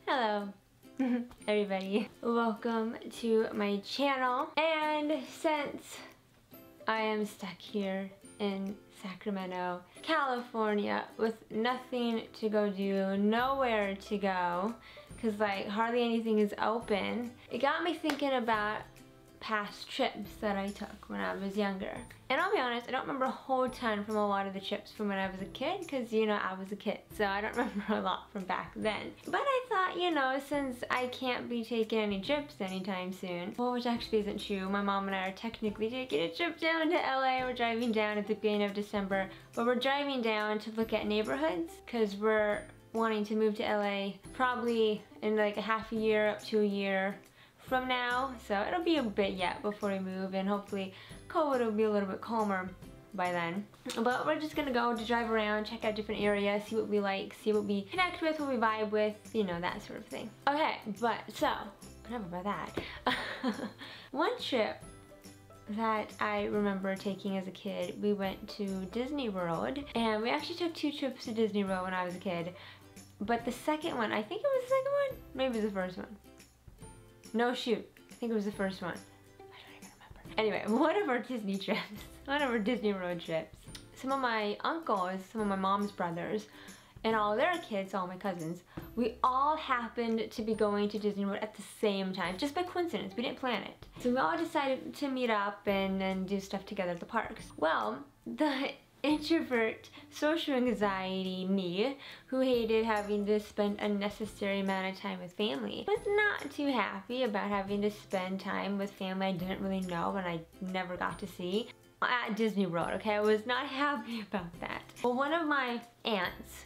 Hello everybody, welcome to my channel. And since I am stuck here in Sacramento, California with nothing to go do, nowhere to go, because like hardly anything is open, it got me thinking about past trips that I took when I was younger. And I'll be honest, I don't remember a whole ton from a lot of the trips from when I was a kid, because you know, I was a kid, so I don't remember a lot from back then. But I thought, you know, since I can't be taking any trips anytime soon, well, which actually isn't true, my mom and I are technically taking a trip down to LA. We're driving down at the beginning of December, but we're driving down to look at neighborhoods, because we're wanting to move to LA probably in like a half a year up to a year from now, so it'll be a bit yet before we move, and hopefully COVID will be a little bit calmer by then. But we're just gonna go to drive around, check out different areas, see what we like, see what we connect with, what we vibe with, you know, that sort of thing. Okay, but so, enough about that. One trip that I remember taking as a kid, we went to Disney World, and we actually took 2 trips to Disney World when I was a kid. But the second one, I think it was the second one? Maybe it was the first one. No, shoot. I think it was the first one. I don't even remember. Anyway, one of our Disney trips, one of our Disney World trips, some of my uncles, some of my mom's brothers, and all their kids, all my cousins, we all happened to be going to Disney World at the same time, just by coincidence. We didn't plan it. So we all decided to meet up and do stuff together at the parks. Well, the introvert, social anxiety me, who hated having to spend unnecessary amount of time with family, was not too happy about having to spend time with family I didn't really know and I never got to see at Disney World, okay? I was not happy about that. Well, one of my aunts,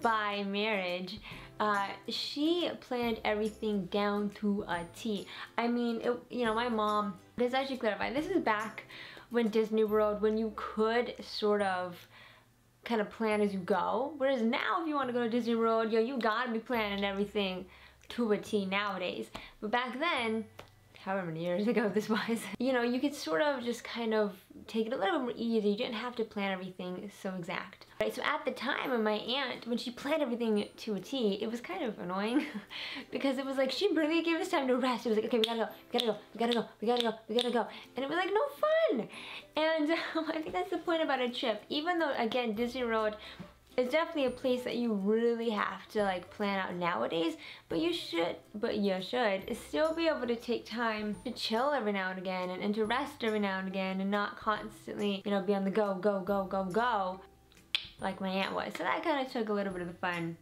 by marriage, she planned everything down to a T. I mean, you know, my mom, this I should clarify, this is back when Disney World, when you could sort of kind of plan as you go. Whereas now, if you want to go to Disney World, yo, you gotta be planning everything to a T nowadays. But back then, however many years ago this was, you know, you could sort of just kind of take it a little bit more easy. You didn't have to plan everything so exact. Right, so at the time when my aunt, when she planned everything to a T, it was kind of annoying because it was like, she really gave us time to rest. It was like, okay, we gotta go, we gotta go, we gotta go, we gotta go, we gotta go. And it was like, no fun. And I think that's the point about a trip. Even though, again, Disney World is definitely a place that you really have to like plan out nowadays, but you should still be able to take time to chill every now and again and to rest every now and again and not constantly, you know, be on the go, go, go, go, go, like my aunt was. So that kind of took a little bit of the fun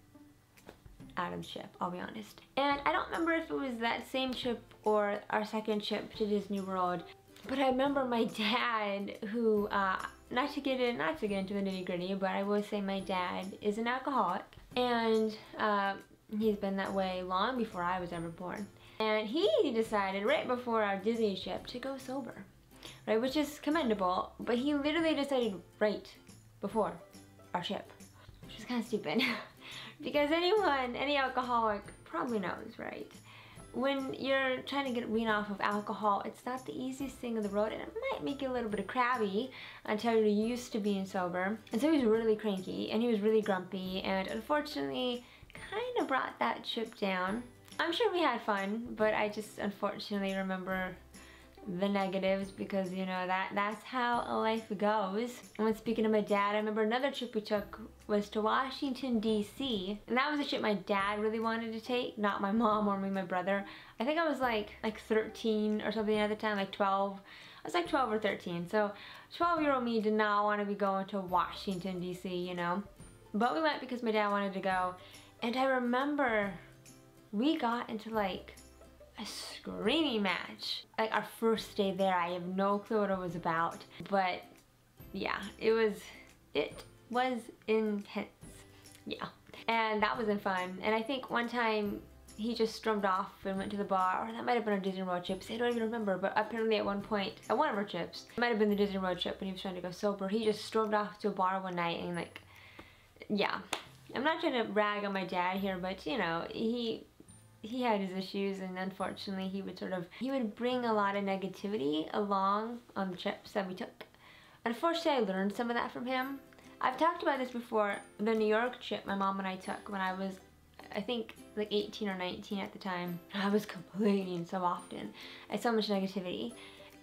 out of the trip, I'll be honest. And I don't remember if it was that same trip or our second trip to Disney World, but I remember my dad, who, not to get into the nitty-gritty, but I will say my dad is an alcoholic, and he's been that way long before I was ever born. And he decided right before our Disney trip to go sober, right, which is commendable, but he literally decided right before our trip, which is kind of stupid. Because any alcoholic probably knows, right? When you're trying to get wean off of alcohol, it's not the easiest thing in the world, and it might make you a little bit of crabby until you're used to being sober. And so he was really cranky, and he was really grumpy, and unfortunately kind of brought that trip down. I'm sure we had fun, but I just unfortunately remember the negatives, because you know, that's how life goes. And when speaking of my dad, I remember another trip we took was to Washington DC, and that was a trip my dad really wanted to take, not my mom or me, my brother. I think I was like 13 or something at the time, like 12. I was like 12 or 13, so 12-year-old me did not want to be going to Washington DC, you know. But we went because my dad wanted to go, and I remember we got into like a screaming match. Like our first day there, I have no clue what it was about, but yeah, it was intense. Yeah, and that wasn't fun. And I think one time he just stormed off and went to the bar, or that might have been our Disney World trips, I don't even remember, but apparently at one point, at one of our trips, it might have been the Disney World trip when he was trying to go sober, he just stormed off to a bar one night and like, yeah. I'm not trying to rag on my dad here, but you know, he had his issues, and unfortunately he would bring a lot of negativity along on the trips that we took. Unfortunately, I learned some of that from him. I've talked about this before, the New York trip my mom and I took when I was, I think, like 18 or 19 at the time. I was complaining so often. I had so much negativity.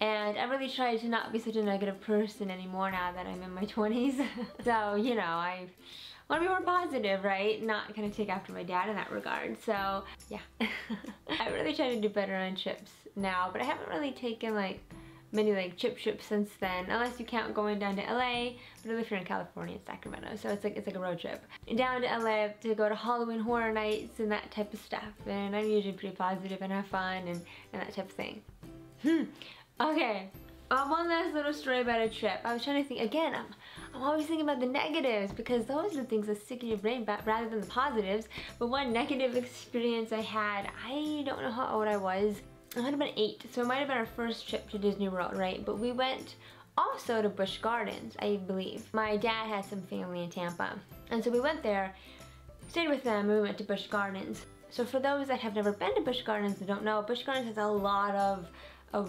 And I really tried to not be such a negative person anymore now that I'm in my 20s. So, you know, I want to be more positive, right? Not kind of take after my dad in that regard. So, yeah. I really try to do better on trips now, but I haven't really taken like many like trips since then, unless you count going down to LA, but I live here in California, Sacramento, so it's like a road trip. Down to LA to go to Halloween Horror Nights and that type of stuff, and I'm usually pretty positive and have fun and that type of thing. Okay, one last little story about a trip. I was trying to think, again, I'm always thinking about the negatives because those are the things that stick in your brain rather than the positives. But one negative experience I had, I don't know how old I was. I might have been 8, so it might have been our first trip to Disney World, right? But we went also to Busch Gardens, I believe. My dad had some family in Tampa, and so we went there, stayed with them, and we went to Busch Gardens. So for those that have never been to Busch Gardens and don't know, Busch Gardens has a lot of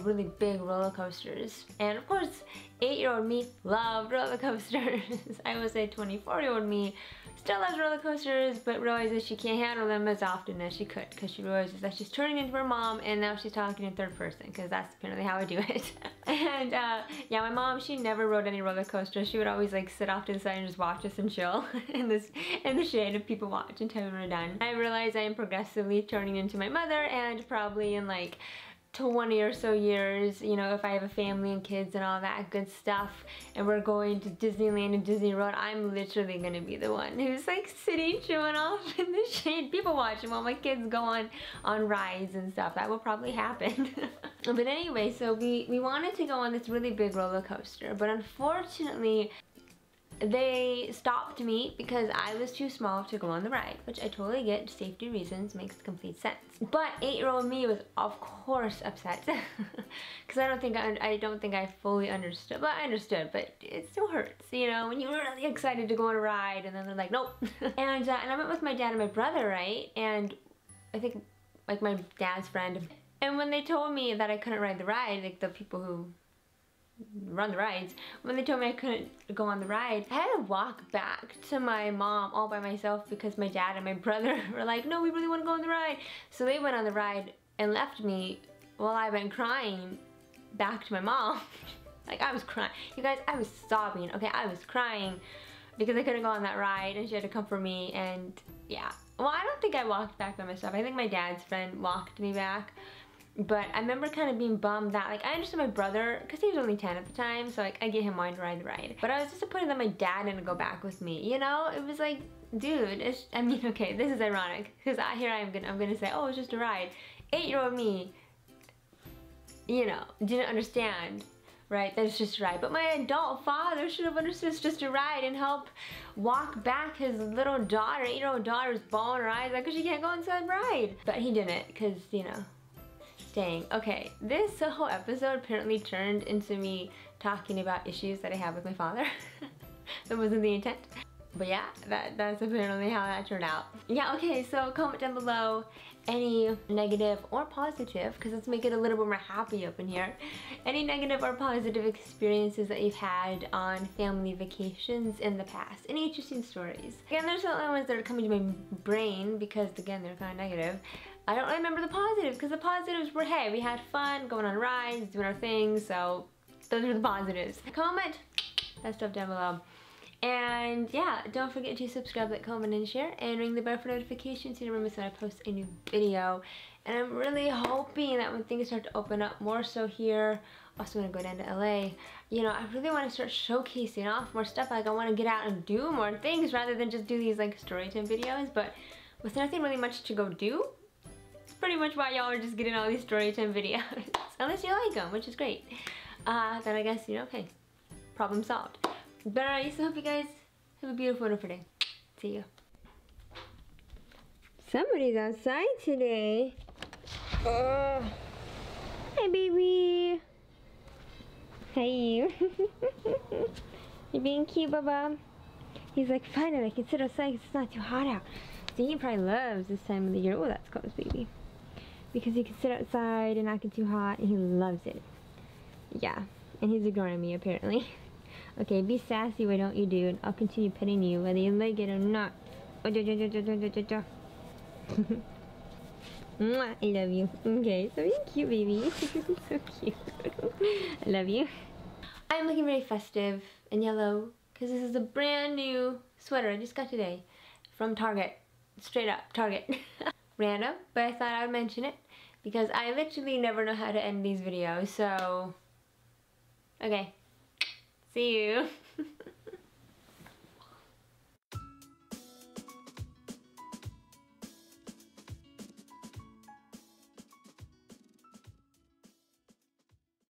really big roller coasters. And of course, 8-year-old me loved roller coasters. I would say 24-year-old me still loves roller coasters, but realizes she can't handle them as often as she could because she realizes that she's turning into her mom and now she's talking in third person because that's apparently how I do it. And yeah, my mom, she never rode any roller coasters. She would always like sit off to the side and just watch us and chill in the shade of people watch until we were done. I realize I am progressively turning into my mother, and probably in like 20 or so years, you know, if I have a family and kids and all that good stuff and we're going to Disneyland and Disney World, I'm literally gonna be the one who's like sitting chewing off in the shade, people watching while my kids go on rides and stuff. That will probably happen. But anyway, so we wanted to go on this really big roller coaster, but unfortunately they stopped me because I was too small to go on the ride, which I totally get. Safety reasons, makes complete sense. But 8-year-old me was of course upset because I don't think I fully understood. Well, I understood, but it still hurts, you know, when you're really excited to go on a ride and then they're like, nope. And I went with my dad and my brother, right? And I think like my dad's friend. And when they told me that I couldn't ride the ride, like the people who run the rides, when they told me I couldn't go on the ride, I had to walk back to my mom all by myself because my dad and my brother were like, no, we really want to go on the ride. So they went on the ride and left me while I went crying back to my mom. Like, I was crying. You guys, I was sobbing, okay? I was crying because I couldn't go on that ride and she had to come for me, and yeah. Well, I don't think I walked back by myself. I think my dad's friend walked me back. But I remember kind of being bummed that, like, I understood my brother, because he was only 10 at the time, so like I get him wanting to ride the ride. But I was disappointed that my dad didn't go back with me, you know? It was like, dude, I mean, okay, this is ironic, because here I'm gonna say, oh, it's just a ride. 8-year-old me, you know, didn't understand, right, that it's just a ride. But my adult father should have understood it's just a ride and help walk back his little daughter, 8-year-old daughter's bawling her eyes like, because she can't go inside the ride. But he didn't, because, you know. Dang. Okay, this whole episode apparently turned into me talking about issues that I have with my father. That wasn't the intent. But yeah, that's apparently how that turned out. Yeah, okay, so comment down below any negative or positive, because let's make it a little bit more happy up in here. Any negative or positive experiences that you've had on family vacations in the past. Any interesting stories. Again, there's some ones that are coming to my brain because, again, they're kind of negative. I don't remember the positives, because the positives were, hey, we had fun, going on rides, doing our things, so those are the positives. Comment that stuff down below. And yeah, don't forget to subscribe, like, comment, and share, and ring the bell for notifications so you never miss when I post a new video. And I'm really hoping that when things start to open up more so here, also when I go down to LA, you know, I really want to start showcasing off more stuff. Like, I want to get out and do more things rather than just do these like story time videos. But with nothing really much to go do, it's pretty much why y'all are just getting all these story time videos. Unless you like them, which is great. Then I guess, you know, okay, problem solved. But alright, so hope you guys have a beautiful, wonderful day. See you. Somebody's outside today. Hi, baby. Hey. You being cute, Bubba? He's like, finally, I can sit outside because it's not too hot out. See, he probably loves this time of the year. Oh, that's close, baby. Because he can sit outside and not get too hot, and he loves it. Yeah, and he's ignoring me, apparently. Okay, be sassy, why don't you, dude? I'll continue petting you, whether you like it or not. Oh, Mwah, I love you. Okay, so you're cute, baby. So cute. I love you. I'm looking very festive and yellow because this is a brand new sweater I just got today from Target. Straight up, Target. Random, but I thought I would mention it because I literally never know how to end these videos, so... Okay. See you.